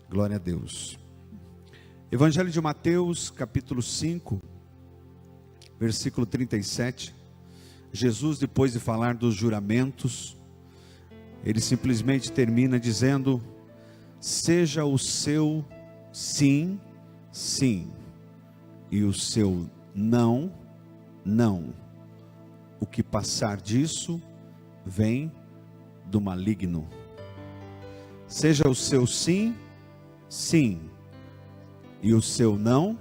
Glória a Deus. Evangelho de Mateus, capítulo 5, versículo 37. Jesus, depois de falar dos juramentos, ele simplesmente termina dizendo: seja o seu sim, sim, e o seu não, não. O que passar disso vem do maligno. Seja o seu sim, sim, e o seu não,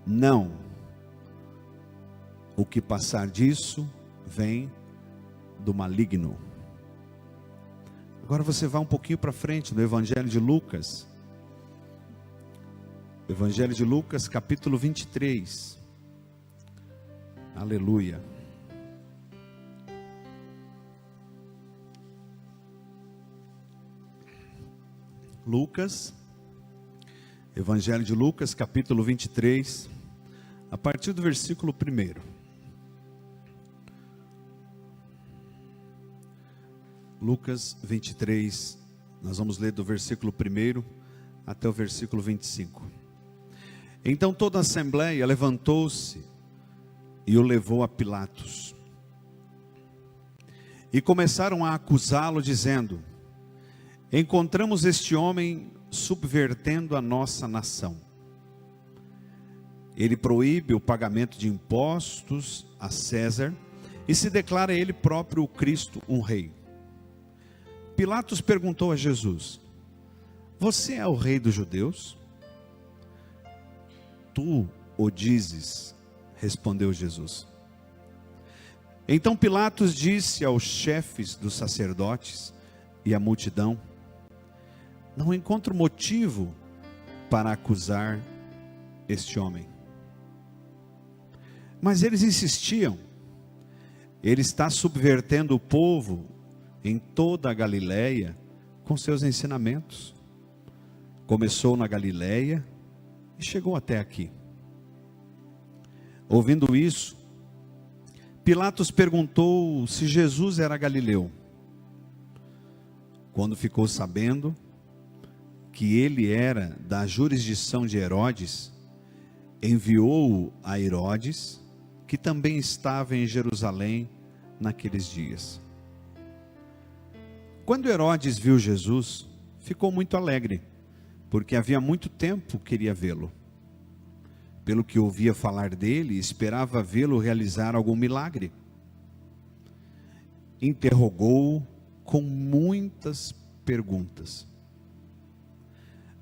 não. O que passar disso vem do maligno. Agora você vai um pouquinho para frente no Evangelho de Lucas. Evangelho de Lucas, capítulo 23. Aleluia. Lucas, Evangelho de Lucas, capítulo 23, a partir do versículo 1. Lucas 23, nós vamos ler do versículo 1 até o versículo 25. Então toda a assembleia levantou-se e o levou a Pilatos. E começaram a acusá-lo, dizendo: encontramos este homem subvertendo a nossa nação. Ele proíbe o pagamento de impostos a César e se declara ele próprio o Cristo, um rei. Pilatos perguntou a Jesus: você é o rei dos judeus? Tu o dizes, respondeu Jesus. Então Pilatos disse aos chefes dos sacerdotes e à multidão: não encontro motivo para acusar este homem. Mas eles insistiam: ele está subvertendo o povo em toda a Galileia com seus ensinamentos. Começou na Galileia e chegou até aqui. Ouvindo isso, Pilatos perguntou se Jesus era galileu. Quando ficou sabendo que ele era da jurisdição de Herodes, enviou-o a Herodes, que também estava em Jerusalém naqueles dias. Quando Herodes viu Jesus, ficou muito alegre, porque havia muito tempo queria vê-lo. Pelo que ouvia falar dele, esperava vê-lo realizar algum milagre. Interrogou-o com muitas perguntas.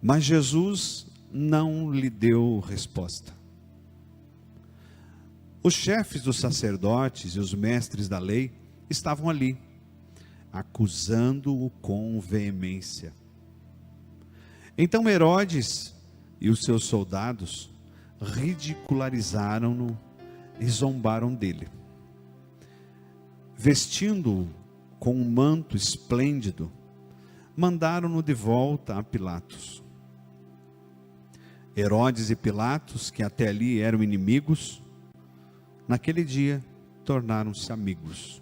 Mas Jesus não lhe deu resposta. Os chefes dos sacerdotes e os mestres da lei estavam ali, acusando-o com veemência. Então Herodes e os seus soldados ridicularizaram-no e zombaram dele. Vestindo-o com um manto esplêndido, mandaram-no de volta a Pilatos. Herodes e Pilatos, que até ali eram inimigos, naquele dia tornaram-se amigos.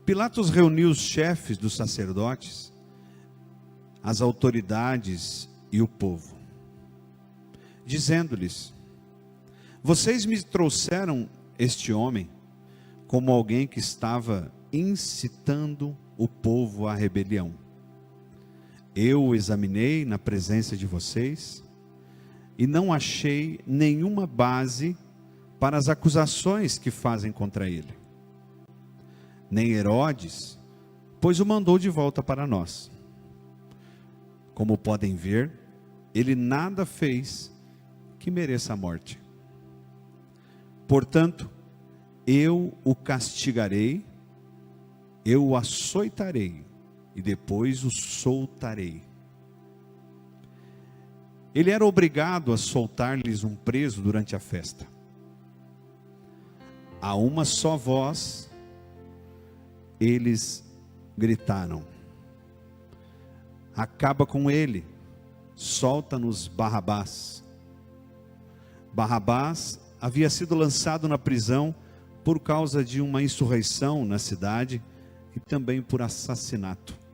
Pilatos reuniu os chefes dos sacerdotes, as autoridades e o povo, dizendo-lhes: vocês me trouxeram este homem como alguém que estava incitando o povo à rebelião. Eu o examinei na presença de vocês e não achei nenhuma base para as acusações que fazem contra ele. Nem Herodes, pois o mandou de volta para nós. Como podem ver, ele nada fez que mereça a morte. Portanto, eu o castigarei, eu o açoitarei e depois o soltarei. Ele era obrigado a soltar-lhes um preso durante a festa. A uma só voz, eles gritaram: acaba com ele, solta-nos Barrabás. Barrabás havia sido lançado na prisão por causa de uma insurreição na cidade e também por assassinato.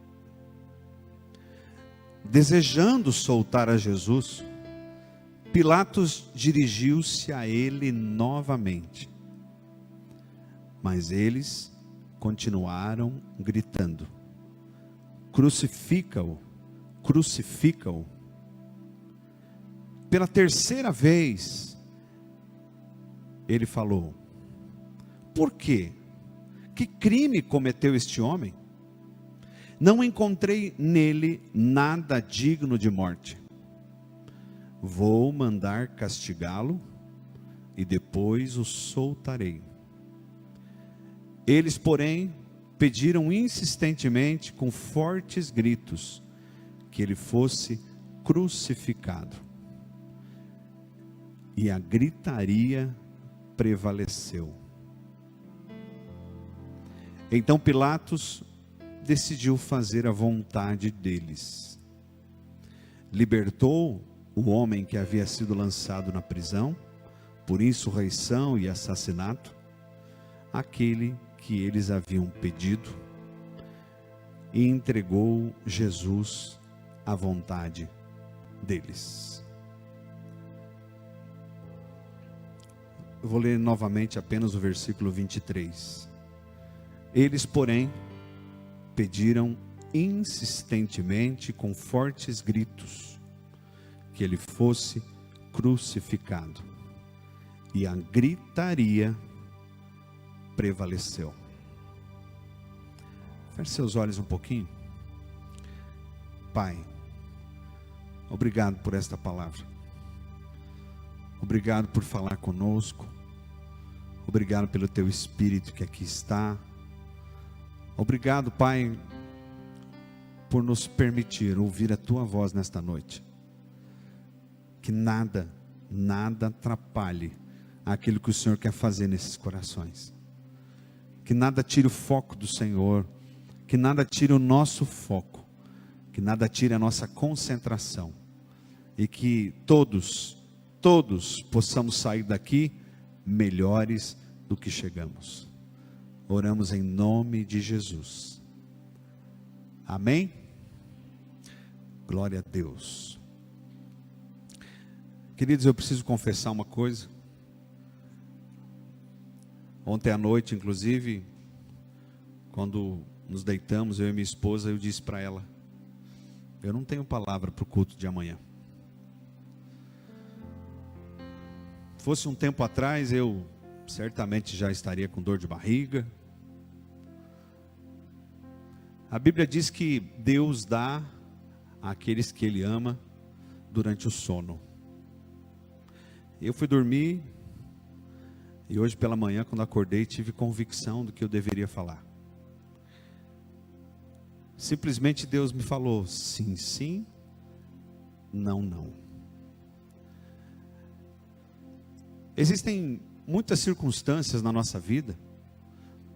desejando soltar a Jesus, Pilatos dirigiu-se a ele novamente. Mas eles continuaram gritando: crucifica-o, crucifica-o. Pela terceira vez, ele falou: por quê? Que crime cometeu este homem? Não encontrei nele nada digno de morte. Vou mandar castigá-lo e depois o soltarei. Eles, porém, pediram insistentemente, com fortes gritos, que ele fosse crucificado. E a gritaria prevaleceu. Então Pilatos decidiu fazer a vontade deles. Libertou o homem que havia sido lançado na prisão por insurreição e assassinato, aquele que eles haviam pedido, e entregou Jesus à vontade deles. Eu vou ler novamente apenas o versículo 23. Eles, porém, pediram insistentemente, com fortes gritos, que ele fosse crucificado. E a gritaria prevaleceu. Feche seus olhos um pouquinho. Pai, obrigado por esta palavra. Obrigado por falar conosco. Obrigado pelo teu Espírito que aqui está. Obrigado, Pai, por nos permitir ouvir a tua voz nesta noite. Que nada atrapalhe aquilo que o Senhor quer fazer nesses corações. Que nada tire o foco do Senhor, que nada tire o nosso foco, que nada tire a nossa concentração, e que todos possamos sair daqui melhores do que chegamos. Oramos em nome de Jesus. Amém? Glória a Deus. Queridos, eu preciso confessar uma coisa. Ontem à noite, inclusive, quando nos deitamos, eu e minha esposa, eu disse para ela: eu não tenho palavra para o culto de amanhã. Fosse um tempo atrás, eu certamente já estaria com dor de barriga. A Bíblia diz que Deus dá àqueles que Ele ama durante o sono. Eu fui dormir, e hoje pela manhã, quando acordei, tive convicção do que eu deveria falar. Simplesmente Deus me falou: sim, sim, não, não. Existem muitas circunstâncias na nossa vida,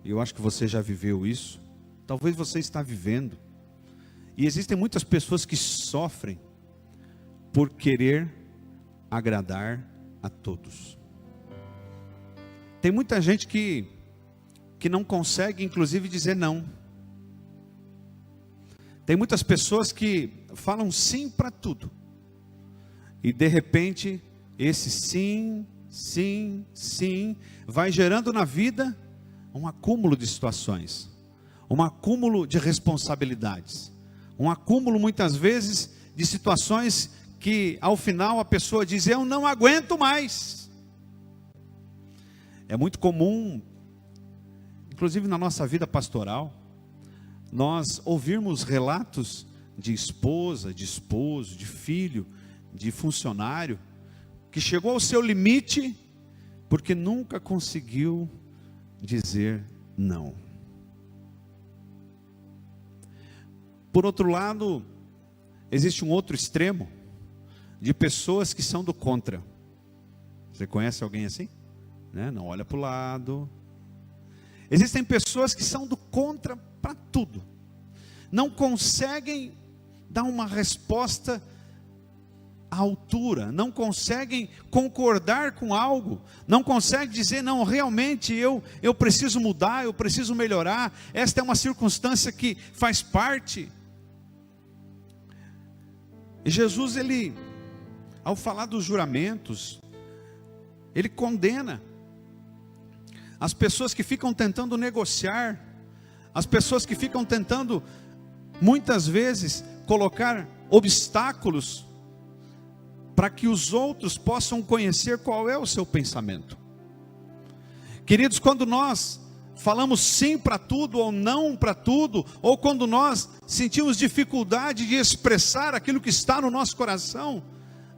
e eu acho que você já viveu isso, talvez você está vivendo, e existem muitas pessoas que sofrem por querer agradar a todos. Tem muita gente que não consegue, inclusive, dizer não. Tem muitas pessoas que falam sim para tudo, e de repente, esse sim, sim, sim, vai gerando na vida um acúmulo de situações, um acúmulo de responsabilidades, um acúmulo muitas vezes de situações que ao final a pessoa diz: eu não aguento mais. É muito comum, inclusive na nossa vida pastoral, nós ouvirmos relatos de esposa, de esposo, de filho, de funcionário, que chegou ao seu limite, porque nunca conseguiu dizer não. Por outro lado, existe um outro extremo, de pessoas que são do contra. Você conhece alguém assim? Né? Não olha para o lado. Existem pessoas que são do contra para tudo. Não conseguem dar uma resposta à altura, não conseguem concordar com algo, não conseguem dizer: não, realmente eu preciso mudar, eu preciso melhorar, esta é uma circunstância que faz parte. E Jesus, ele, ao falar dos juramentos, ele condena as pessoas que ficam tentando negociar, as pessoas que ficam tentando, muitas vezes, colocar obstáculos para que os outros possam conhecer qual é o seu pensamento. Queridos, quando nós falamos sim para tudo ou não para tudo, ou quando nós sentimos dificuldade de expressar aquilo que está no nosso coração,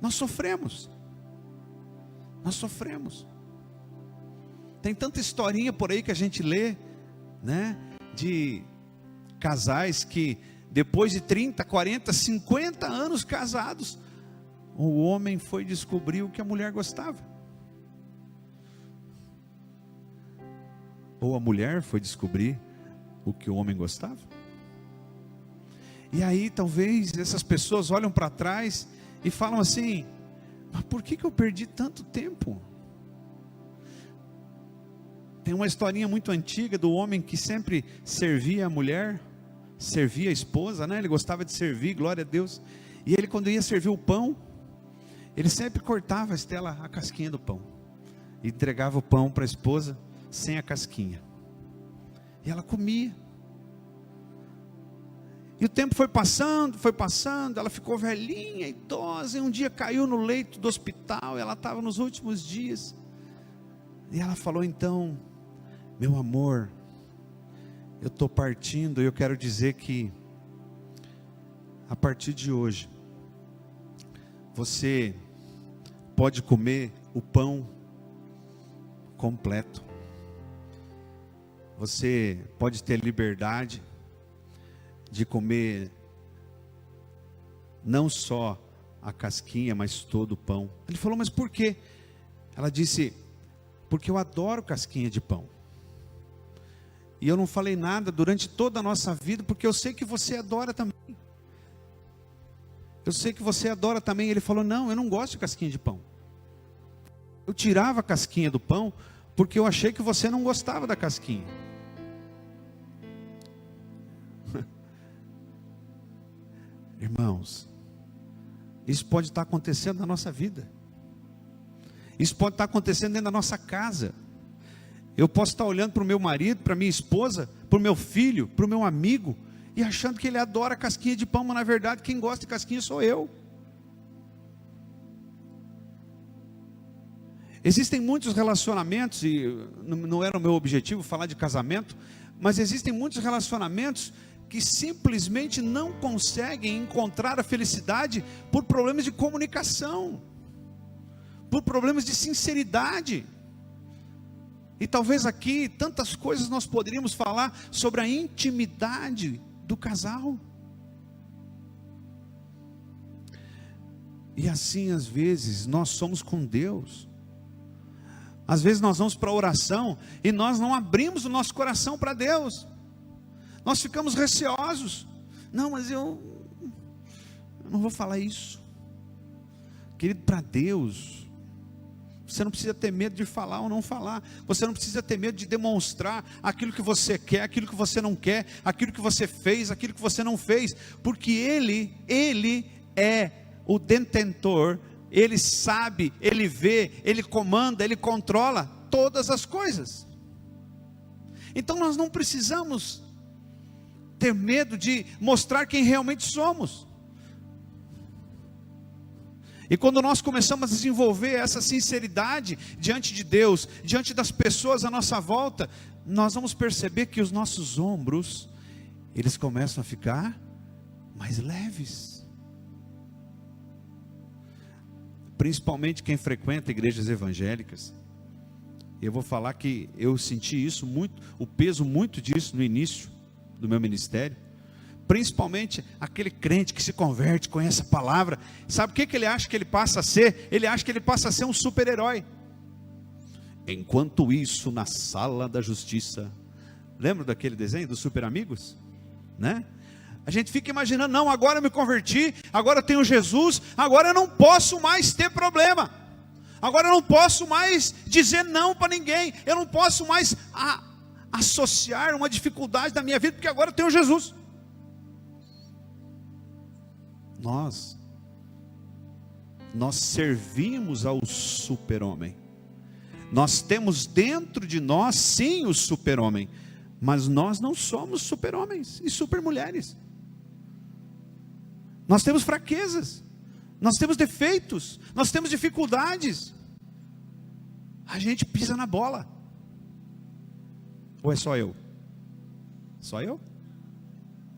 nós sofremos. Nós sofremos. Tem tanta historinha por aí que a gente lê, né? De casais que depois de 30, 40, 50 anos casados, o homem foi descobrir o que a mulher gostava. Ou a mulher foi descobrir o que o homem gostava. E aí talvez essas pessoas olham para trás e falam assim: mas por que eu perdi tanto tempo? Tem uma historinha muito antiga do homem que sempre servia a mulher, servia a esposa, né? Ele gostava de servir, glória a Deus. E ele, quando ia servir o pão, ele sempre cortava, Estela, a casquinha do pão, e entregava o pão para a esposa sem a casquinha, e ela comia. E o tempo foi passando, ela ficou velhinha, idosa, e um dia caiu no leito do hospital, ela estava nos últimos dias, e ela falou: então, meu amor, eu estou partindo, e eu quero dizer que, a partir de hoje, você pode comer o pão completo, você pode ter liberdade de comer não só a casquinha, mas todo o pão. Ele falou: mas por quê? Ela disse: porque eu adoro casquinha de pão. E eu não falei nada durante toda a nossa vida, porque eu sei que você adora também. Eu sei que você adora também. Ele falou: não, eu não gosto de casquinha de pão. Eu tirava a casquinha do pão, porque eu achei que você não gostava da casquinha. Irmãos, isso pode estar acontecendo na nossa vida. Isso pode estar acontecendo dentro da nossa casa. Eu posso estar olhando para o meu marido, para a minha esposa, para o meu filho, para o meu amigo, e achando que ele adora casquinha de pão, mas na verdade quem gosta de casquinha sou eu. Existem muitos relacionamentos, e não era o meu objetivo falar de casamento, mas existem muitos relacionamentos que simplesmente não conseguem encontrar a felicidade por problemas de comunicação, por problemas de sinceridade. E talvez aqui tantas coisas nós poderíamos falar sobre a intimidade do casal. E assim às vezes nós somos com Deus. Às vezes nós vamos para a oração e nós não abrimos o nosso coração para Deus. Nós ficamos receosos. Não, mas eu não vou falar isso. Querido, para Deus, você não precisa ter medo de falar ou não falar. Você não precisa ter medo de demonstrar aquilo que você quer, aquilo que você não quer, aquilo que você fez, aquilo que você não fez. Porque Ele é o detentor. Ele sabe, Ele vê, Ele comanda, Ele controla todas as coisas. Então nós não precisamos ter medo de mostrar quem realmente somos. E quando nós começamos a desenvolver essa sinceridade diante de Deus, diante das pessoas à nossa volta, nós vamos perceber que os nossos ombros, eles começam a ficar mais leves. Principalmente quem frequenta igrejas evangélicas. Eu vou falar que eu senti isso muito, o peso muito disso no início do meu ministério. Principalmente aquele crente que se converte, conhece a palavra. Sabe o que ele acha que ele passa a ser? Ele acha que ele passa a ser um super-herói. Enquanto isso, na sala da justiça, lembra daquele desenho dos Super Amigos? Né? A gente fica imaginando: não, agora eu me converti, agora eu tenho Jesus, agora eu não posso mais ter problema, agora eu não posso mais dizer não para ninguém, eu não posso mais associar uma dificuldade da minha vida, porque agora eu tenho Jesus. Nós nós servimos ao super-homem. Nós temos dentro de nós, sim, o super-homem, mas nós não somos super-homens e super-mulheres. Nós temos fraquezas, nós temos defeitos, nós temos dificuldades. A gente pisa na bola. Ou é só eu? Só eu?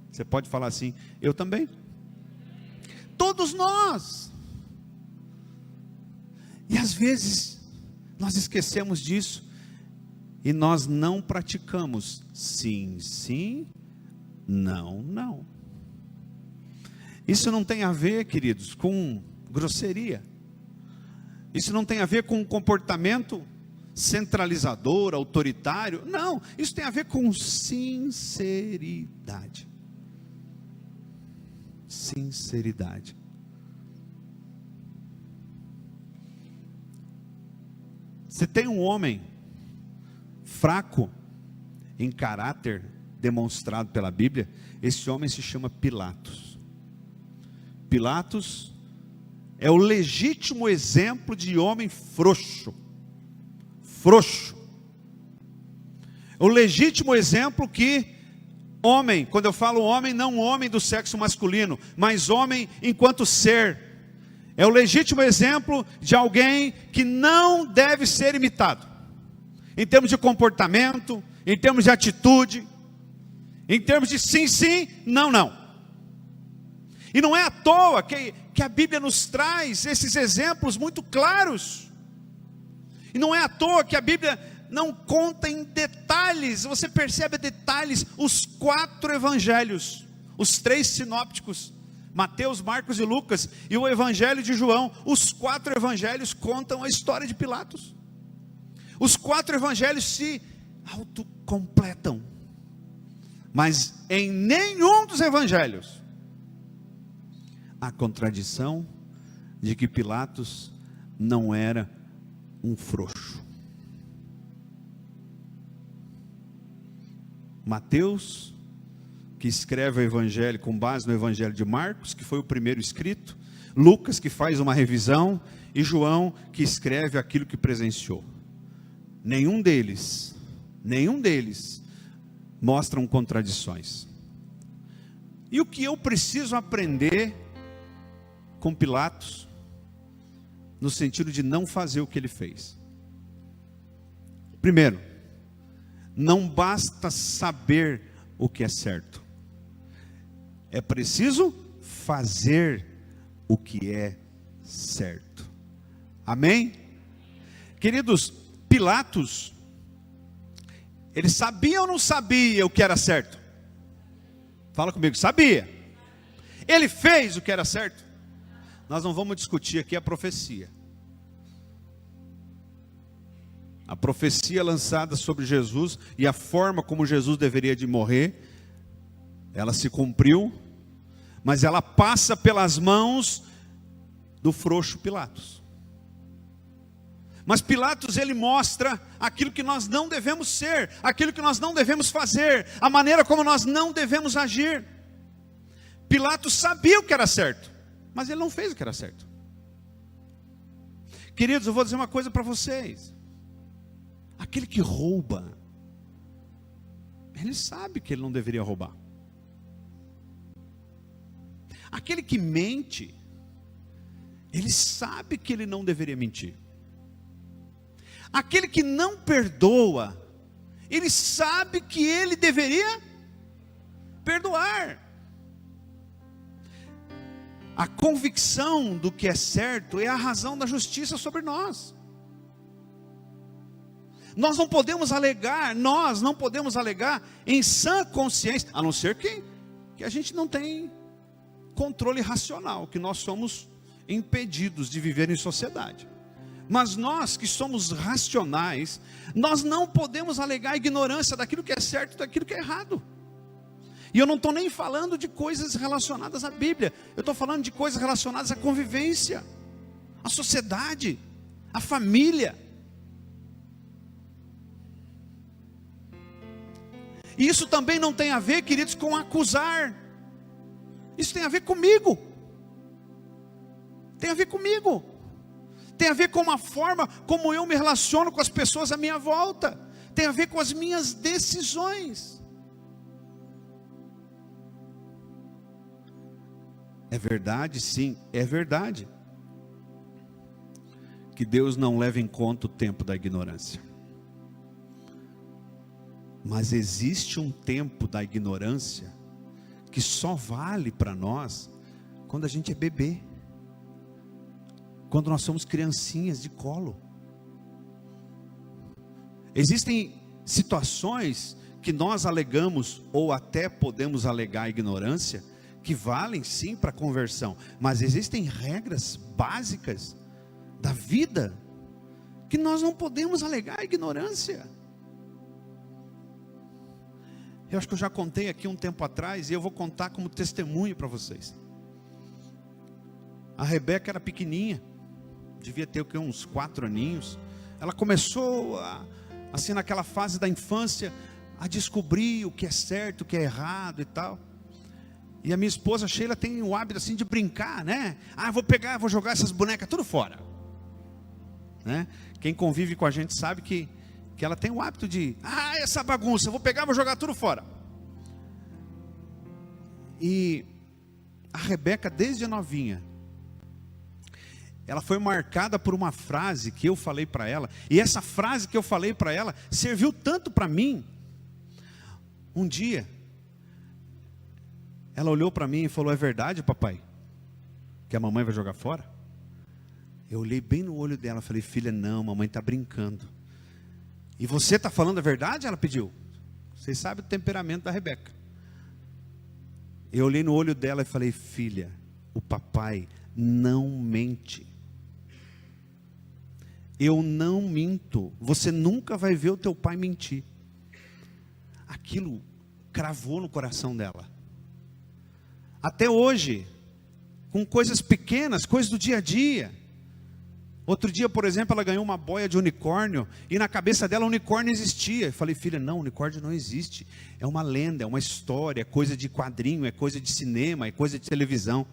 Você pode falar assim, eu também. Todos nós. E às vezes nós esquecemos disso e nós não praticamos sim, sim, não, não. Isso não tem a ver, queridos, com grosseria. Isso não tem a ver com um comportamento centralizador, autoritário. Não, isso tem a ver com sinceridade. Sinceridade. Você tem um homem fraco em caráter demonstrado pela Bíblia, esse homem se chama Pilatos. Pilatos é o legítimo exemplo de homem frouxo. Frouxo. O legítimo exemplo que homem, quando eu falo homem, não homem do sexo masculino, mas homem enquanto ser. É o legítimo exemplo de alguém que não deve ser imitado. Em termos de comportamento, em termos de atitude, em termos de sim, sim, não, não. E não é à toa que a Bíblia nos traz esses exemplos muito claros. E não é à toa que a Bíblia não conta em detalhes, você percebe detalhes, os 4 evangelhos, os 3 sinópticos, Mateus, Marcos e Lucas, e o evangelho de João, os 4 evangelhos contam a história de Pilatos. Os 4 evangelhos se autocompletam, mas em nenhum dos evangelhos há contradição de que Pilatos não era um frouxo. Mateus, que escreve o evangelho com base no evangelho de Marcos, que foi o primeiro escrito, Lucas, que faz uma revisão, e João, que escreve aquilo que presenciou. Nenhum deles mostram contradições. E o que eu preciso aprender com Pilatos, no sentido de não fazer o que ele fez? Primeiro, não basta saber o que é certo, é preciso fazer o que é certo. Amém? Queridos, Pilatos, ele sabia ou não sabia o que era certo? Fala comigo, sabia. Ele fez o que era certo? Nós não vamos discutir aqui a profecia. A profecia lançada sobre Jesus e a forma como Jesus deveria de morrer, ela se cumpriu, mas ela passa pelas mãos do frouxo Pilatos. Mas Pilatos, ele mostra aquilo que nós não devemos ser, aquilo que nós não devemos fazer, a maneira como nós não devemos agir. Pilatos sabia o que era certo, mas ele não fez o que era certo. Queridos, eu vou dizer uma coisa para vocês. Aquele que rouba, ele sabe que ele não deveria roubar. Aquele que mente, ele sabe que ele não deveria mentir. Aquele que não perdoa, ele sabe que ele deveria perdoar. A convicção do que é certo é a razão da justiça sobre nós. Nós não podemos alegar em sã consciência, a não ser que a gente não tem controle racional, que nós somos impedidos de viver em sociedade. Mas nós que somos racionais, nós não podemos alegar ignorância daquilo que é certo e daquilo que é errado. E eu não estou nem falando de coisas relacionadas à Bíblia, eu estou falando de coisas relacionadas à convivência, à sociedade, à família. E isso também não tem a ver, queridos, com acusar. Isso tem a ver comigo. Tem a ver comigo. tem a ver com a forma como eu me relaciono com as pessoas à minha volta, tem a ver com as minhas decisões. É verdade, sim, é verdade, que Deus não leva em conta o tempo da ignorância. Mas existe um tempo da ignorância que só vale para nós quando a gente é bebê, quando nós somos criancinhas de colo. Existem situações que nós alegamos, ou até podemos alegar ignorância, que valem sim para a conversão, mas existem regras básicas da vida que nós não podemos alegar ignorância. Eu acho que eu já contei aqui um tempo atrás, e eu vou contar como testemunho para vocês. A Rebeca era pequenininha, devia ter uns 4 aninhos. Ela começou, assim naquela fase da infância, a descobrir o que é certo, o que é errado e tal. E a minha esposa Sheila tem o hábito assim de brincar, né? Vou jogar essas bonecas tudo fora, né? Quem convive com a gente sabe que ela tem o hábito de, essa bagunça, vou jogar tudo fora. E a Rebeca, desde novinha, ela foi marcada por uma frase que eu falei para ela, e essa frase que eu falei para ela serviu tanto para mim. Um dia, ela olhou para mim e falou: é verdade, papai, que a mamãe vai jogar fora? Eu olhei bem no olho dela e falei: filha, não, mamãe está brincando. E você está falando a verdade? Ela pediu. Vocês sabem o temperamento da Rebeca. Eu olhei no olho dela e falei: filha, o papai não mente. Eu não minto. Você nunca vai ver o teu pai mentir. Aquilo cravou no coração dela. Até hoje, com coisas pequenas, coisas do dia a dia. Outro dia, por exemplo, ela ganhou uma boia de unicórnio, e na cabeça dela o unicórnio existia. Eu falei: filha, não, unicórnio não existe. É uma lenda, é uma história, é coisa de quadrinho, é coisa de cinema, é coisa de televisão.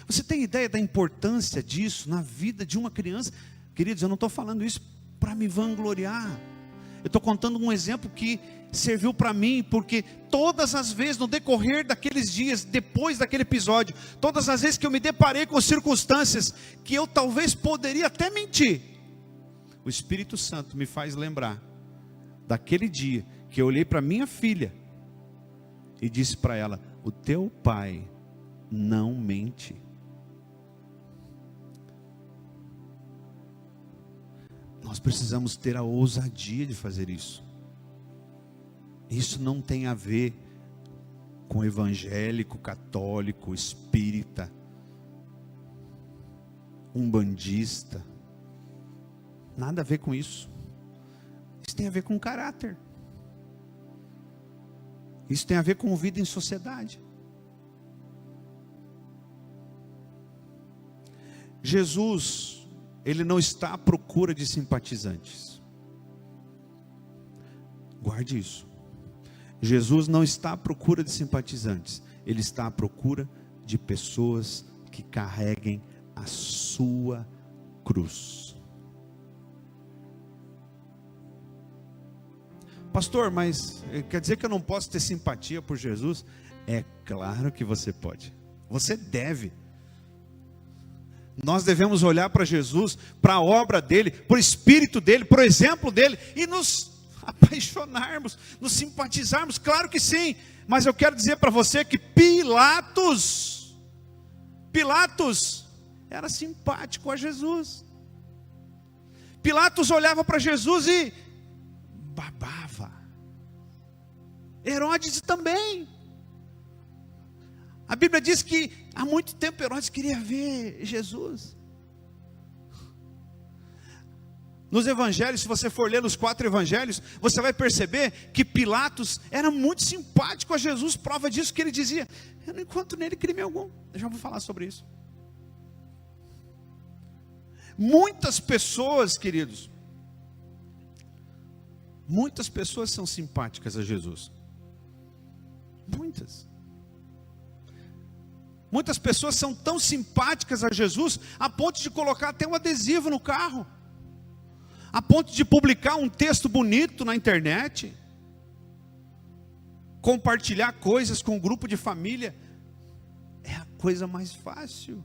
Você tem ideia da importância disso na vida de uma criança? Queridos, eu não estou falando isso para me vangloriar. Eu estou contando um exemplo que serviu para mim, porque todas as vezes no decorrer daqueles dias, depois daquele episódio, todas as vezes que eu me deparei com circunstâncias que eu talvez poderia até mentir, o Espírito Santo me faz lembrar daquele dia que eu olhei para minha filha e disse para ela: o teu pai não mente. Nós precisamos ter a ousadia de fazer isso. Isso não tem a ver com evangélico, católico, espírita, umbandista. Nada a ver com isso. Isso tem a ver com caráter. Isso tem a ver com vida em sociedade. Jesus, ele não está à procura de simpatizantes. Guarde isso. Jesus não está à procura de simpatizantes. Ele está à procura de pessoas que carreguem a sua cruz. Pastor, mas quer dizer que eu não posso ter simpatia por Jesus? É claro que você pode. Você deve. Nós devemos olhar para Jesus, para a obra dele, para o espírito dele, para o exemplo dele, e nos apaixonarmos, nos simpatizarmos. Claro que sim, mas eu quero dizer para você que Pilatos era simpático a Jesus. Pilatos olhava para Jesus e babava. Herodes também. A Bíblia diz que há muito tempo Herodes queria ver Jesus. Nos evangelhos, se você for ler os 4 evangelhos, você vai perceber que Pilatos era muito simpático a Jesus. Prova disso que ele dizia: eu não encontro nele crime algum. Eu já vou falar sobre isso. Muitas pessoas, queridos, muitas pessoas são simpáticas a Jesus. Muitas. Muitas pessoas são tão simpáticas a Jesus, a ponto de colocar até um adesivo no carro, a ponto de publicar um texto bonito na internet, compartilhar coisas com um grupo de família. É a coisa mais fácil.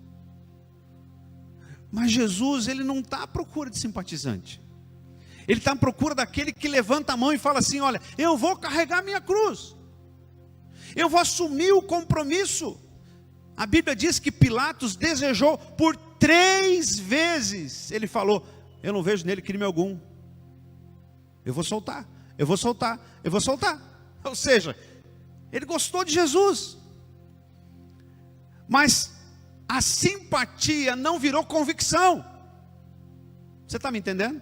Mas Jesus, ele não está à procura de simpatizante. Ele está à procura daquele que levanta a mão e fala assim: olha, eu vou carregar minha cruz, eu vou assumir o compromisso. A Bíblia diz que Pilatos desejou por 3 vezes. Ele falou: eu não vejo nele crime algum, eu vou soltar, eu vou soltar, eu vou soltar. Ou seja, ele gostou de Jesus. Mas a simpatia não virou convicção. Você está me entendendo?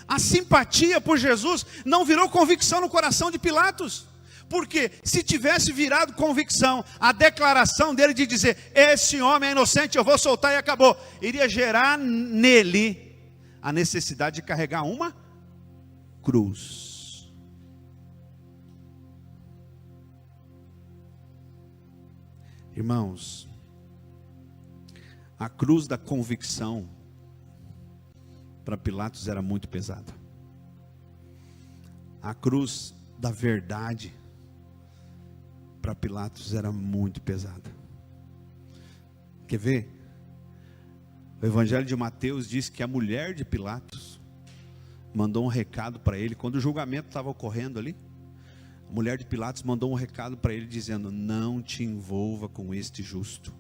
A simpatia por Jesus não virou convicção no coração de Pilatos. Porque se tivesse virado convicção, a declaração dele de dizer: esse homem é inocente, eu vou soltar e acabou, iria gerar nele a necessidade de carregar uma cruz. Irmãos, a cruz da convicção para Pilatos era muito pesada. A cruz da verdade para Pilatos era muito pesada. Quer ver? O Evangelho de Mateus diz que a mulher de Pilatos mandou um recado para ele, quando o julgamento estava ocorrendo ali. A mulher de Pilatos mandou um recado para ele dizendo: não te envolva com este justo,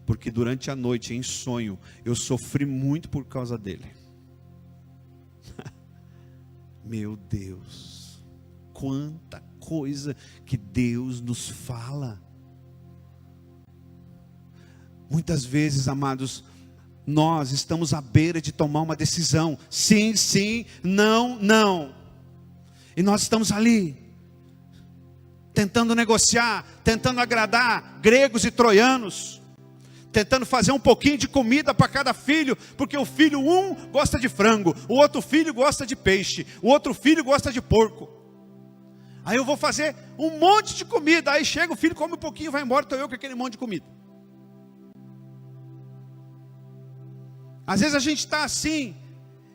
porque durante a noite em sonho eu sofri muito por causa dele. Meu Deus, quanta coisa que Deus nos fala. Muitas vezes, amados, nós estamos à beira de tomar uma decisão: sim, sim, não, não. E nós estamos ali, tentando negociar, tentando agradar gregos e troianos, tentando fazer um pouquinho de comida para cada filho, porque o filho um gosta de frango, o outro filho gosta de peixe, o outro filho gosta de porco. Aí eu vou fazer um monte de comida, aí chega o filho, come um pouquinho, vai embora, estou eu com aquele monte de comida. Às vezes a gente está assim,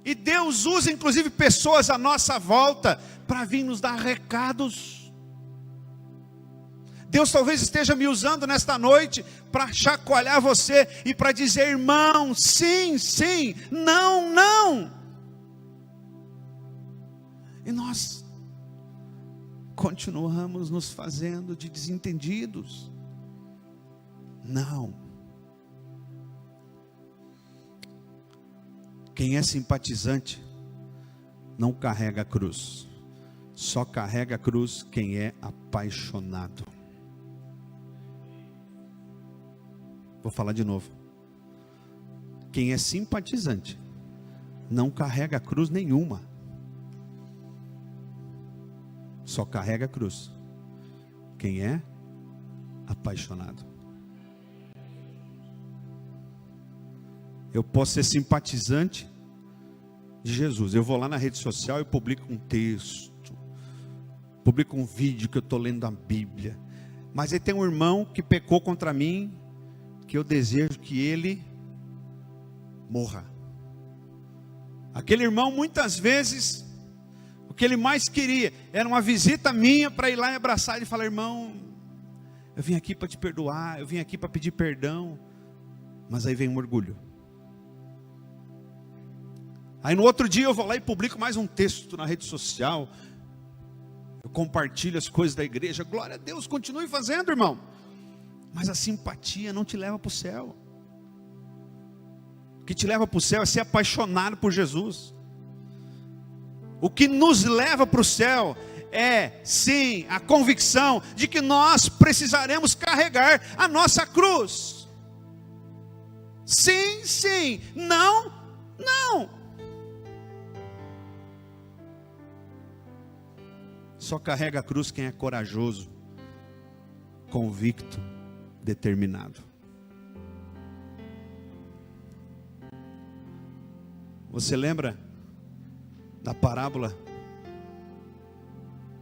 e Deus usa inclusive pessoas à nossa volta para vir nos dar recados. Deus talvez esteja me usando nesta noite para chacoalhar você e para dizer: irmão, sim, sim, não, não. E nós continuamos nos fazendo de desentendidos. Não. Quem é simpatizante não carrega a cruz. Só carrega a cruz quem é apaixonado. Vou falar de novo. Quem é simpatizante não carrega cruz nenhuma. Só carrega a cruz quem é apaixonado. Eu posso ser simpatizante de Jesus. Eu vou lá na rede social e publico um texto, publico um vídeo que eu estou lendo a Bíblia. Mas aí tem um irmão que pecou contra mim, que eu desejo que ele morra. Aquele irmão, muitas vezes, o que ele mais queria era uma visita minha para ir lá e abraçar ele e falar: irmão, eu vim aqui para te perdoar, eu vim aqui para pedir perdão. Mas aí vem um orgulho. Aí no outro dia eu vou lá e publico mais um texto na rede social, eu compartilho as coisas da igreja. Glória a Deus, continue fazendo, irmão. Mas a simpatia não te leva para o céu. O que te leva para o céu é ser apaixonado por Jesus. O que nos leva para o céu é, sim, a convicção de que nós precisaremos carregar a nossa cruz. Sim, sim, não, não. Só carrega a cruz quem é corajoso, convicto, determinado. Você lembra da parábola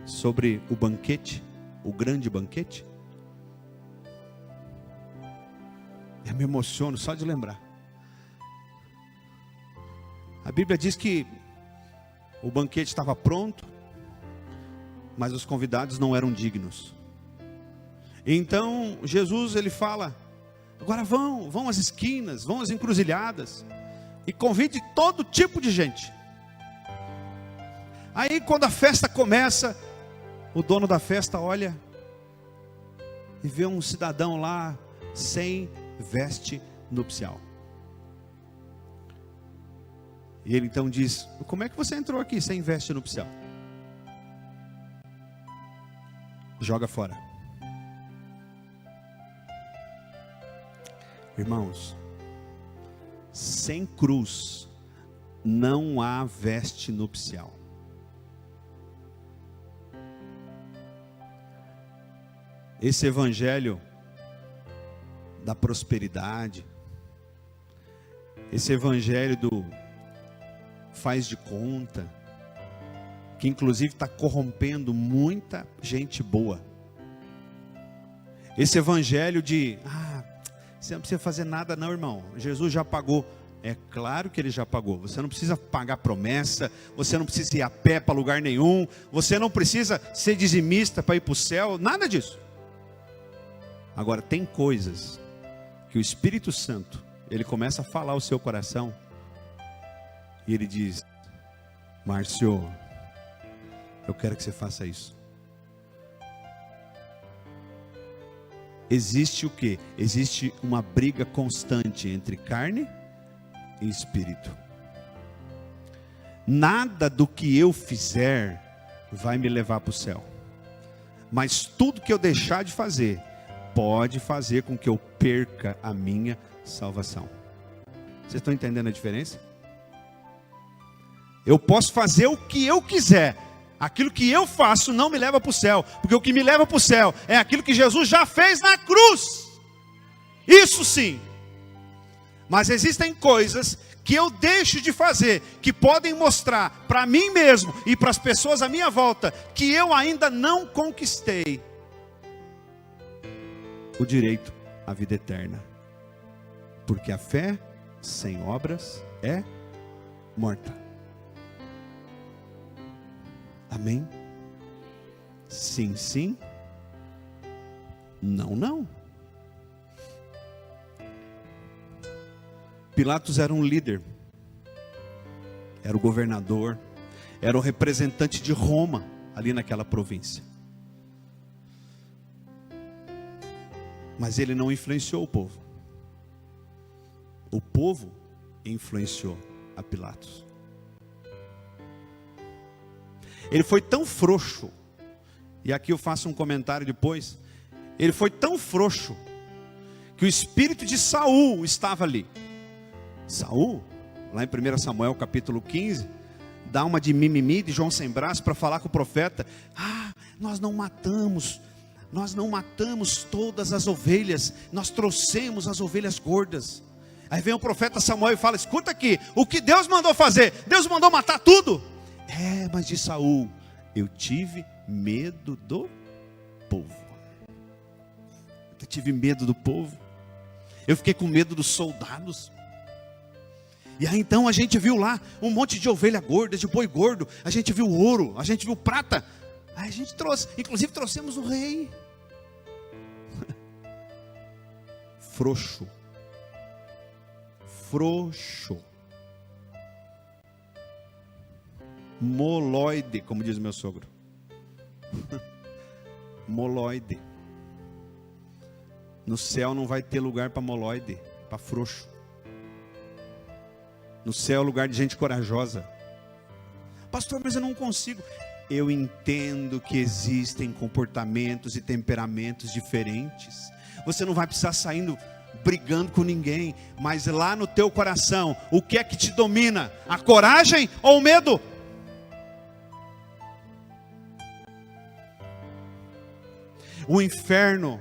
sobre o banquete, o grande banquete? Eu me emociono só de lembrar. A Bíblia diz que o banquete estava pronto, mas os convidados não eram dignos. Então Jesus, ele fala: agora vão às esquinas, vão às encruzilhadas e convide todo tipo de gente. Aí quando a festa começa, o dono da festa olha e vê um cidadão lá sem veste nupcial. E ele então diz: como é que você entrou aqui sem veste nupcial? Joga fora. Irmãos, sem cruz não há veste nupcial. Esse evangelho da prosperidade, esse evangelho do faz de conta, que inclusive está corrompendo muita gente boa. Esse evangelho de, você não precisa fazer nada não, irmão, Jesus já pagou. É claro que ele já pagou. Você não precisa pagar promessa, você não precisa ir a pé para lugar nenhum, você não precisa ser dizimista para ir para o céu, nada disso. Agora, tem coisas que o Espírito Santo, ele começa a falar ao seu coração, e ele diz: Márcio, eu quero que você faça isso. Existe o quê? Existe uma briga constante entre carne e espírito. Nada do que eu fizer vai me levar para o céu, mas tudo que eu deixar de fazer pode fazer com que eu perca a minha salvação. Vocês estão entendendo a diferença? Eu posso fazer o que eu quiser, aquilo que eu faço não me leva para o céu, porque o que me leva para o céu é aquilo que Jesus já fez na cruz. Isso sim. Mas existem coisas que eu deixo de fazer, que podem mostrar para mim mesmo e para as pessoas à minha volta que eu ainda não conquistei o direito à vida eterna. Porque a fé sem obras é morta. Amém? Sim, sim. Não, não. Pilatos era um líder, era o governador, era o representante de Roma ali naquela província. Mas ele não influenciou o povo. O povo influenciou a Pilatos. Ele foi tão frouxo, e aqui eu faço um comentário depois. Ele foi tão frouxo que o espírito de Saul estava ali. Saul, lá em 1 Samuel capítulo 15, dá uma de mimimi, de João sem braço, para falar com o profeta: nós não matamos todas as ovelhas, nós trouxemos as ovelhas gordas. Aí vem o profeta Samuel e fala: escuta aqui, o que Deus mandou fazer? Deus mandou matar tudo? Mas de Saul, eu tive medo do povo. Eu tive medo do povo. Eu fiquei com medo dos soldados. E aí então a gente viu lá um monte de ovelha gorda, de boi gordo. A gente viu ouro, a gente viu prata. Aí a gente trouxe, inclusive trouxemos o rei. Frouxo. Moloide, como diz meu sogro. Moloide. No céu não vai ter lugar para moloide, para frouxo. No céu é lugar de gente corajosa. Pastor, mas eu não consigo. Eu entendo que existem comportamentos e temperamentos diferentes. Você não vai precisar saindo brigando com ninguém, mas lá no teu coração, o que é que te domina? A coragem ou o medo? O inferno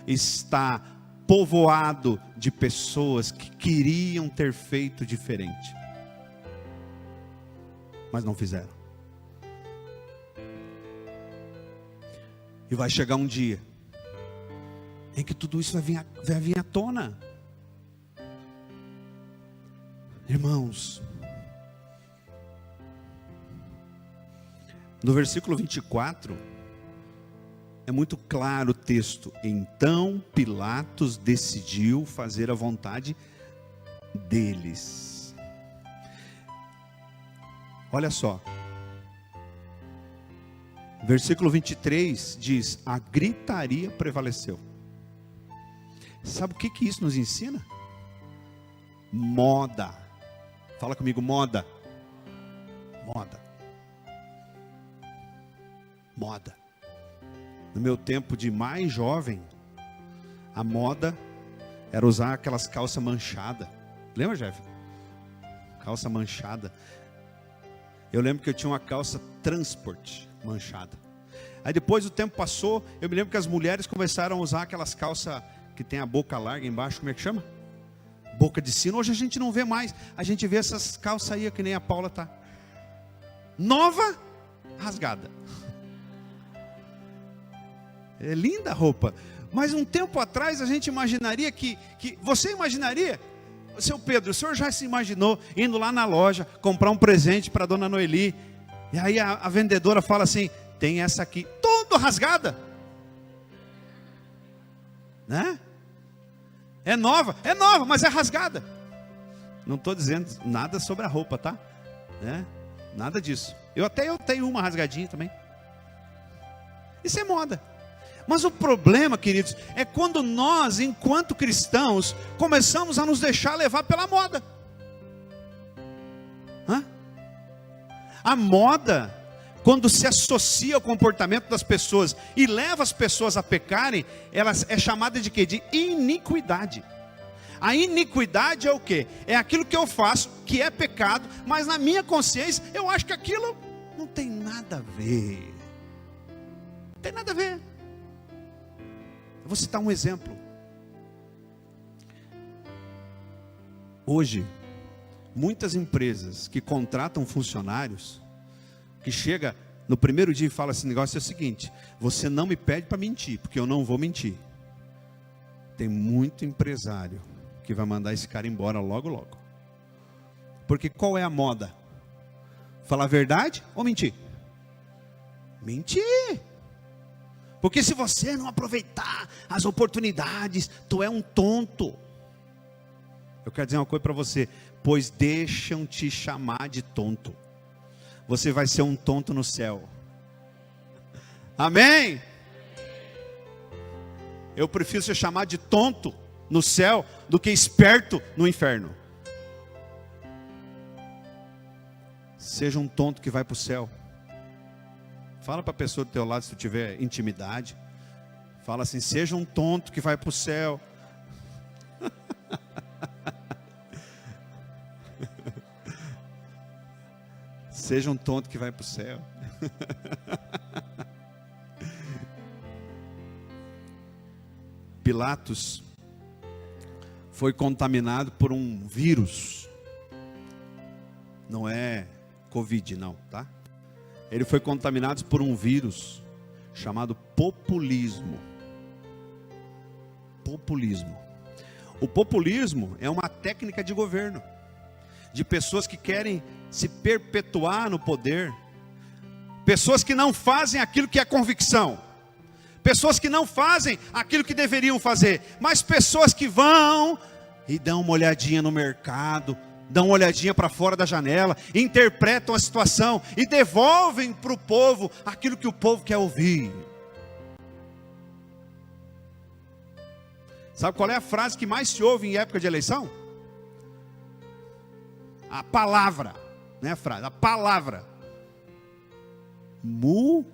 está povoado de pessoas que queriam ter feito diferente, mas não fizeram. E vai chegar um dia em que tudo isso vai vir à tona. Irmãos, no versículo 24, é muito claro o texto. Então Pilatos decidiu fazer a vontade deles. Olha só. Versículo 23 diz: a gritaria prevaleceu. Sabe o que isso nos ensina? Moda. Fala comigo, moda. Moda. Moda. No meu tempo de mais jovem, a moda era usar aquelas calças manchadas. Lembra, Jeff? Calça manchada. Eu lembro que eu tinha uma calça Transport manchada. Aí depois o tempo passou, eu me lembro que as mulheres começaram a usar aquelas calças que tem a boca larga embaixo, como é que chama? Boca de sino. Hoje a gente não vê mais. A gente vê essas calças aí, que nem a Paula tá. Nova, rasgada. É linda a roupa. Mas um tempo atrás a gente imaginaria que você imaginaria, seu Pedro, o senhor já se imaginou indo lá na loja, comprar um presente para a dona Noeli, e aí a vendedora fala assim: tem essa aqui, toda rasgada, né? É nova, mas é rasgada. Não estou dizendo nada sobre a roupa, tá? Né? Nada disso. Eu tenho uma rasgadinha também. Isso é moda. Mas o problema, queridos, é quando nós, enquanto cristãos, começamos a nos deixar levar pela moda. A moda, quando se associa ao comportamento das pessoas e leva as pessoas a pecarem, ela é chamada de quê? De iniquidade. A iniquidade é o quê? É aquilo que eu faço, que é pecado, mas na minha consciência, eu acho que aquilo não tem nada a ver. Não tem nada a ver. Eu vou citar um exemplo. Hoje, muitas empresas que contratam funcionários, que chega no primeiro dia e fala assim: negócio é o seguinte, você não me pede para mentir, porque eu não vou mentir. Tem muito empresário que vai mandar esse cara embora logo, logo. Porque qual é a moda? Falar a verdade ou mentir? Mentir. Porque se você não aproveitar as oportunidades, tu é um tonto. Eu quero dizer uma coisa para você: pois deixam te chamar de tonto. Você vai ser um tonto no céu. Amém? Eu prefiro ser chamado de tonto no céu do que esperto no inferno. Seja um tonto que vai para o céu. Fala para a pessoa do teu lado, se tu tiver intimidade. Fala assim: seja um tonto que vai para o céu. Seja um tonto que vai para o céu. Pilatos foi contaminado por um vírus. Não é Covid não, tá? Ele foi contaminado por um vírus chamado populismo. Populismo. O populismo é uma técnica de governo, de pessoas que querem se perpetuar no poder, pessoas que não fazem aquilo que é convicção, pessoas que não fazem aquilo que deveriam fazer, mas pessoas que vão e dão uma olhadinha no mercado, dão uma olhadinha para fora da janela, interpretam a situação e devolvem para o povo aquilo que o povo quer ouvir. Sabe qual é a frase que mais se ouve em época de eleição? A palavra, não é a frase, a palavra. Mudança.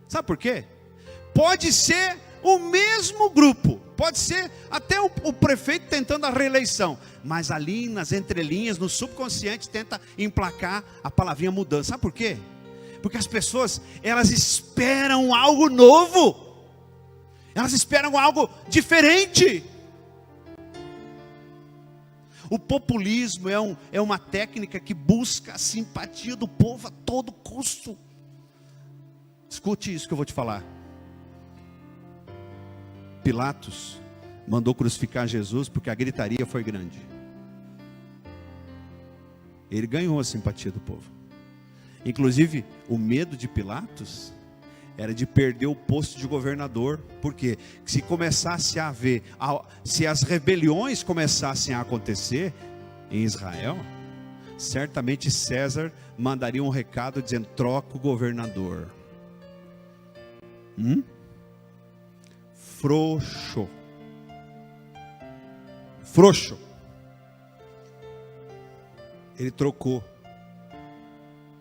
Sabe por quê? Pode ser o mesmo grupo, pode ser até o prefeito tentando a reeleição, mas ali nas entrelinhas, no subconsciente, tenta emplacar a palavrinha mudança. Sabe por quê? Porque as pessoas, elas esperam algo novo, elas esperam algo diferente. O populismo é uma técnica que busca a simpatia do povo a todo custo. Escute isso que eu vou te falar. Pilatos mandou crucificar Jesus porque a gritaria foi grande. Ele ganhou a simpatia do povo. Inclusive, o medo de Pilatos era de perder o posto de governador. Porque se começasse a haver, se as rebeliões começassem a acontecer em Israel, certamente César mandaria um recado dizendo: troca o governador. Frouxo. Frouxo. Ele trocou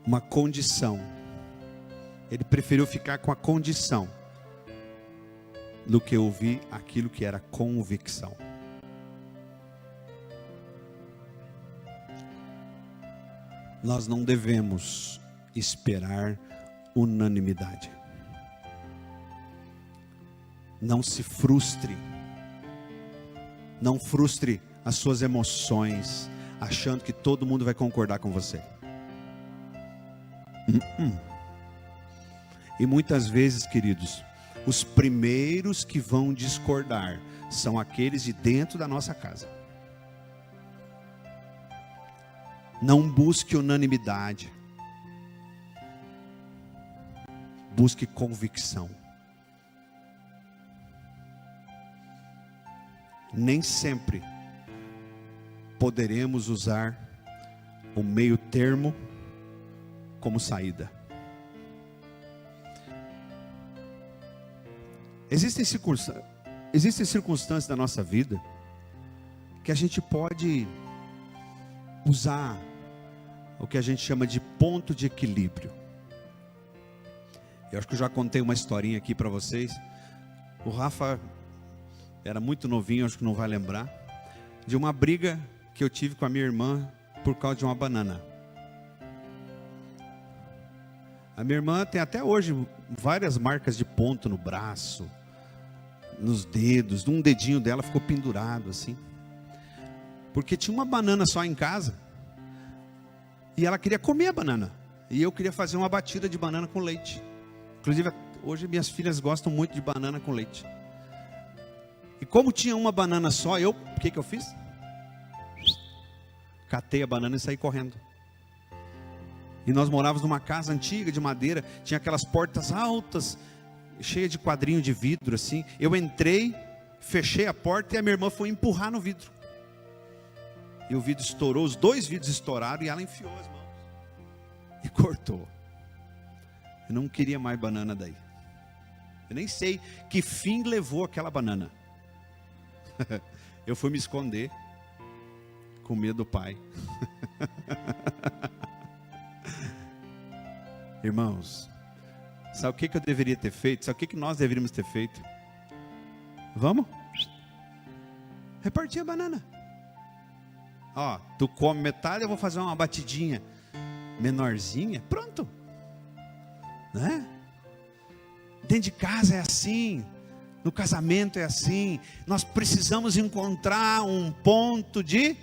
uma condição. Ele preferiu ficar com a condição do que ouvir aquilo que era convicção. Nós não devemos esperar unanimidade. Não se frustre. Não frustre as suas emoções, achando que todo mundo vai concordar com você. E muitas vezes, queridos, os primeiros que vão discordar são aqueles de dentro da nossa casa. Não busque unanimidade. Busque convicção. Nem sempre poderemos usar o meio termo como saída. Existem circunstâncias da nossa vida que a gente pode usar o que a gente chama de ponto de equilíbrio. Eu acho que eu já contei uma historinha aqui para vocês. O Rafa era muito novinho, acho que não vai lembrar, de uma briga que eu tive com a minha irmã por causa de uma banana. A minha irmã tem até hoje várias marcas de ponto no braço, nos dedos, um dedinho dela ficou pendurado assim, porque tinha uma banana só em casa, e ela queria comer a banana, e eu queria fazer uma batida de banana com leite. Inclusive, hoje minhas filhas gostam muito de banana com leite. E como tinha uma banana só, o que eu fiz? Catei a banana e saí correndo. E nós morávamos numa casa antiga de madeira, tinha aquelas portas altas, cheia de quadrinho de vidro assim. Eu entrei, fechei a porta e a minha irmã foi empurrar no vidro. E o vidro estourou, os dois vidros estouraram e ela enfiou as mãos e cortou. Eu não queria mais banana daí. Eu nem sei que fim levou aquela banana. Eu fui me esconder com medo do pai. Irmãos, sabe o que eu deveria ter feito? Sabe o que nós deveríamos ter feito? Vamos? Repartir a banana. Ó, tu come metade, eu vou fazer uma batidinha menorzinha. Pronto. Né? Dentro de casa é assim. No casamento é assim. Nós precisamos encontrar um ponto de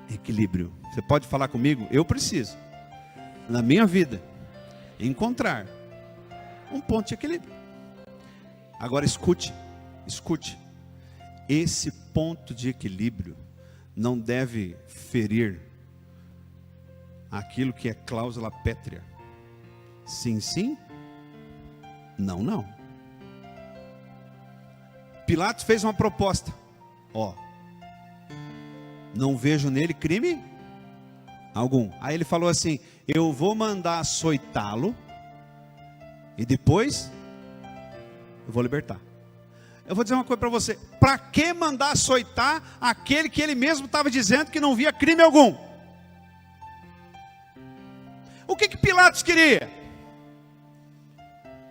equilíbrio. Você pode falar comigo? Eu preciso, na minha vida, encontrar um ponto de equilíbrio. Agora escute. Esse ponto de equilíbrio não deve ferir aquilo que é cláusula pétrea. Sim, sim. Não, não. Pilatos fez uma proposta. Não vejo nele crime algum. Aí ele falou assim: eu vou mandar açoitá-lo e depois eu vou libertar. Eu vou dizer uma coisa para você: para que mandar açoitar aquele que ele mesmo estava dizendo que não via crime algum? O que Pilatos queria?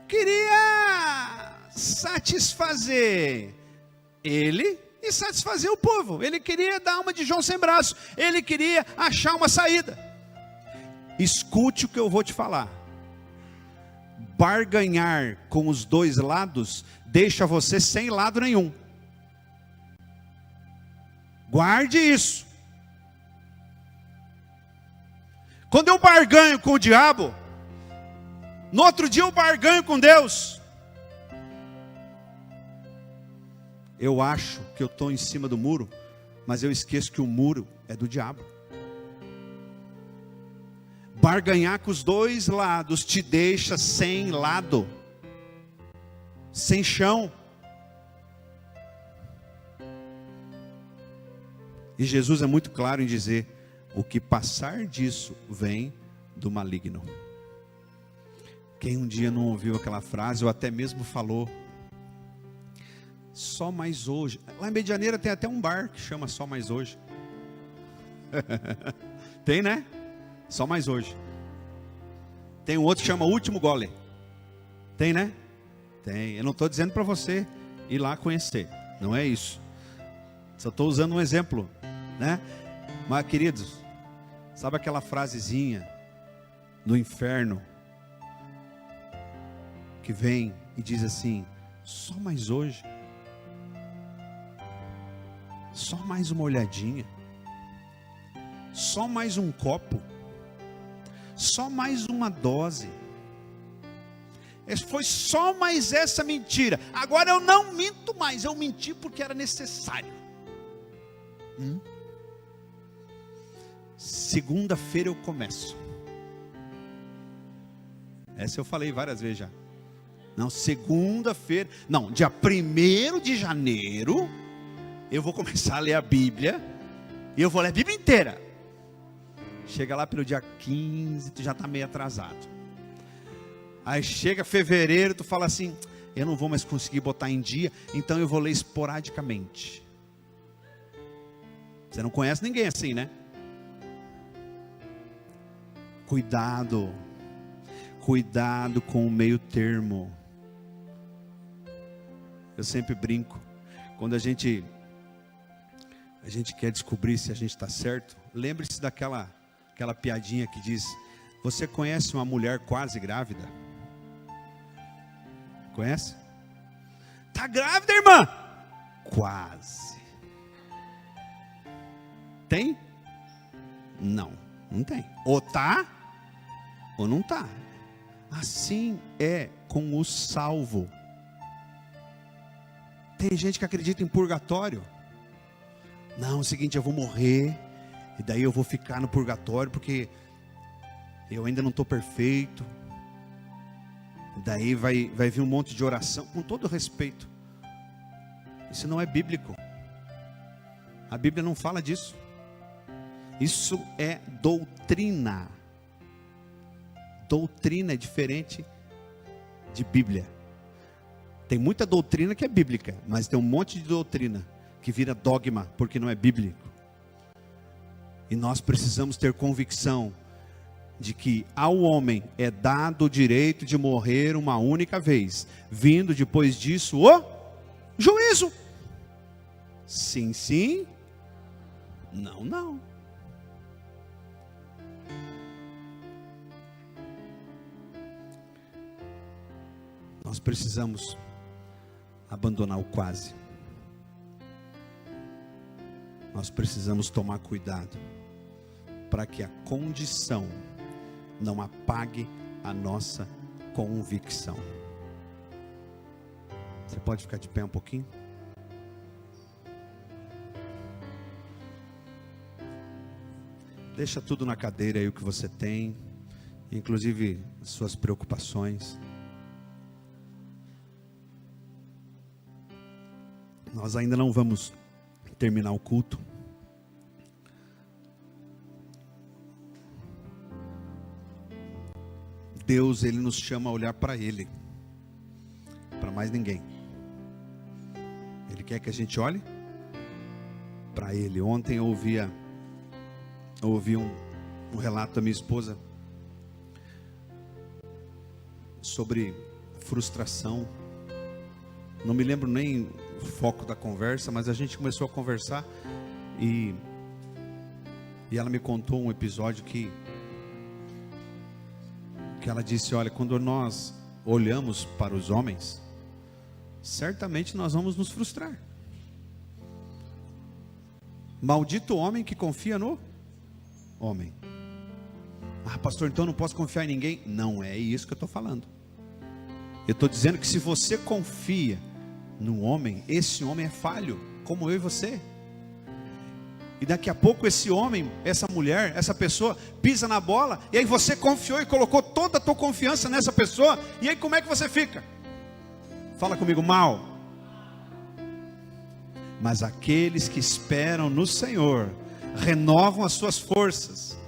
Queria satisfazer ele e satisfazer o povo. Ele queria dar uma de João sem braço. Ele queria achar uma saída. Escute o que eu vou te falar. Barganhar com os dois lados deixa você sem lado nenhum. Guarde isso. Quando eu barganho com o diabo, No outro dia eu barganho com Deus. Eu acho que eu estou em cima do muro, mas eu esqueço que o muro é do diabo. Barganhar com os dois lados te deixa sem lado, sem chão. E Jesus é muito claro em dizer: o que passar disso vem do maligno. Quem um dia não ouviu aquela frase, ou até mesmo falou: só mais hoje. Lá em Medianeira tem até um bar que chama Só Mais Hoje. Tem, né? Só mais hoje. Tem um outro que chama Último Gole. Tem, né? Tem. Eu não estou dizendo para você ir lá conhecer. Não é isso. Só estou usando um exemplo, né? Mas, queridos, sabe aquela frasezinha do inferno que vem e diz assim: só mais hoje, só mais uma olhadinha, só mais um copo, só mais uma dose. Foi só mais essa mentira. Agora eu não minto mais, eu menti porque era necessário. Segunda-feira eu começo. Essa eu falei várias vezes já. Não, segunda-feira, não, dia 1º de janeiro, eu vou começar a ler a Bíblia, e eu vou ler a Bíblia inteira. Chega lá pelo dia 15, tu já está meio atrasado. Aí chega fevereiro, tu fala assim: eu não vou mais conseguir botar em dia, então eu vou ler esporadicamente. Você não conhece ninguém assim, né? Cuidado com o meio termo. Eu sempre brinco, quando a gente quer descobrir se a gente está certo, lembre-se daquela piadinha que diz: você conhece uma mulher quase grávida? Conhece? Está grávida, irmã? Quase. Tem? Não tem. Ou tá, ou não tá. Assim é com o salvo. Tem gente que acredita em purgatório. Não, é o seguinte, eu vou morrer, e daí eu vou ficar no purgatório, porque eu ainda não estou perfeito. Daí vai vir um monte de oração, com todo respeito. Isso não é bíblico. A Bíblia não fala disso. Isso é doutrina. Doutrina é diferente de Bíblia. Tem muita doutrina que é bíblica, mas tem um monte de doutrina que vira dogma, porque não é bíblico. E nós precisamos ter convicção de que ao homem é dado o direito de morrer uma única vez, vindo depois disso o juízo. Sim, sim. Não, não. Nós precisamos abandonar o quase. Nós precisamos tomar cuidado para que a condição não apague a nossa convicção. Você pode ficar de pé um pouquinho? Deixa tudo na cadeira aí o que você tem, inclusive suas preocupações. Nós ainda não vamos terminar o culto. Deus, Ele nos chama a olhar para Ele, para mais ninguém. Ele quer que a gente olhe para Ele. Ontem eu ouvi um relato da minha esposa sobre frustração. Não me lembro nem o foco da conversa, mas a gente começou a conversar e ela me contou um episódio que ela disse: olha, quando nós olhamos para os homens, certamente nós vamos nos frustrar. Maldito o homem que confia no homem. Ah, pastor, então eu não posso confiar em ninguém. Não é isso que eu estou falando. Eu estou dizendo que se você confia no homem, esse homem é falho, como eu e você. E daqui a pouco esse homem, essa mulher, essa pessoa pisa na bola, e aí você confiou e colocou toda a tua confiança nessa pessoa, e aí como é que você fica? Fala comigo, mal. Mas aqueles que esperam no Senhor renovam as suas forças,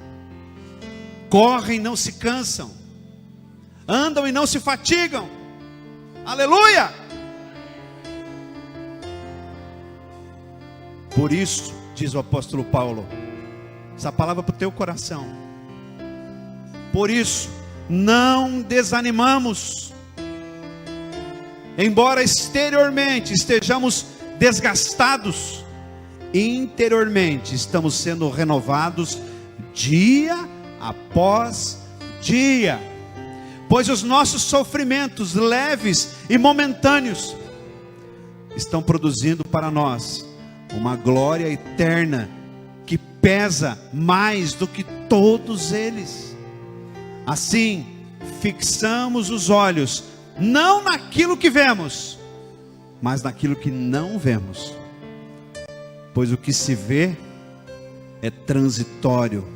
correm e não se cansam, andam e não se fatigam. Aleluia! Por isso, diz o apóstolo Paulo, essa palavra para o teu coração. Por isso, não desanimamos, embora exteriormente estejamos desgastados, interiormente estamos sendo renovados dia após dia, pois os nossos sofrimentos leves e momentâneos estão produzindo para nós uma glória eterna que pesa mais do que todos eles. Assim, fixamos os olhos não naquilo que vemos, mas naquilo que não vemos, pois o que se vê é transitório,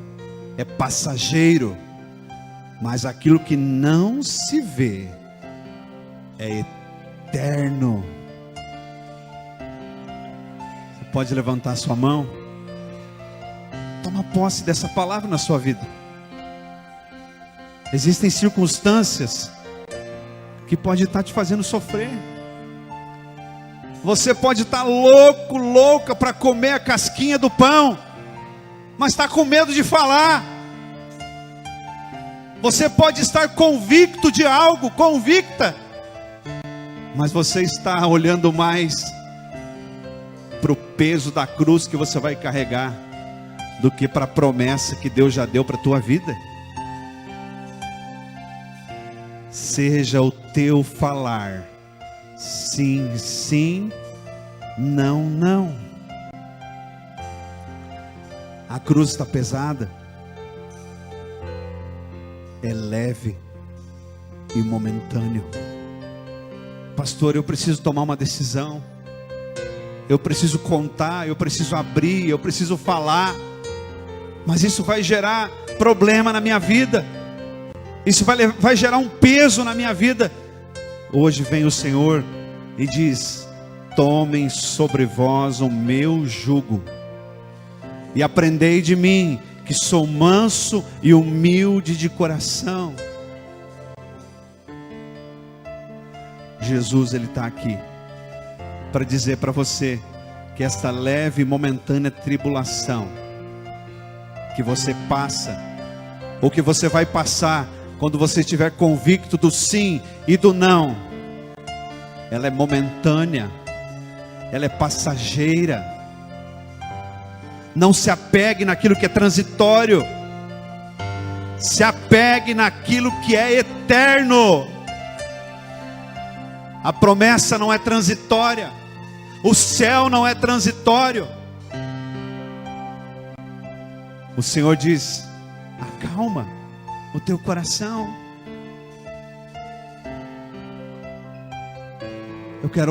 é passageiro, mas aquilo que não se vê é eterno. Pode levantar sua mão. Toma posse dessa palavra na sua vida. Existem circunstâncias que pode estar te fazendo sofrer. Você pode estar louco, louca para comer a casquinha do pão, mas está com medo de falar. Você pode estar convicto de algo, convicta, mas você está olhando mais para o peso da cruz que você vai carregar, do que para a promessa que Deus já deu para a tua vida. Seja o teu falar sim, sim, não, não. A cruz está pesada, é leve e momentâneo. Pastor, eu preciso tomar uma decisão, eu preciso contar, eu preciso abrir, eu preciso falar, mas isso vai gerar problema na minha vida, isso vai gerar um peso na minha vida. Hoje vem o Senhor e diz: tomem sobre vós o meu jugo, e aprendei de mim, que sou manso e humilde de coração. Jesus, Ele está aqui para dizer para você que esta leve e momentânea tribulação que você passa, ou que você vai passar, quando você estiver convicto do sim e do não, ela é momentânea, ela é passageira. Não se apegue naquilo que é transitório, se apegue naquilo que é eterno. A promessa não é transitória, o céu não é transitório. O Senhor diz: acalma o teu coração. Eu quero orar.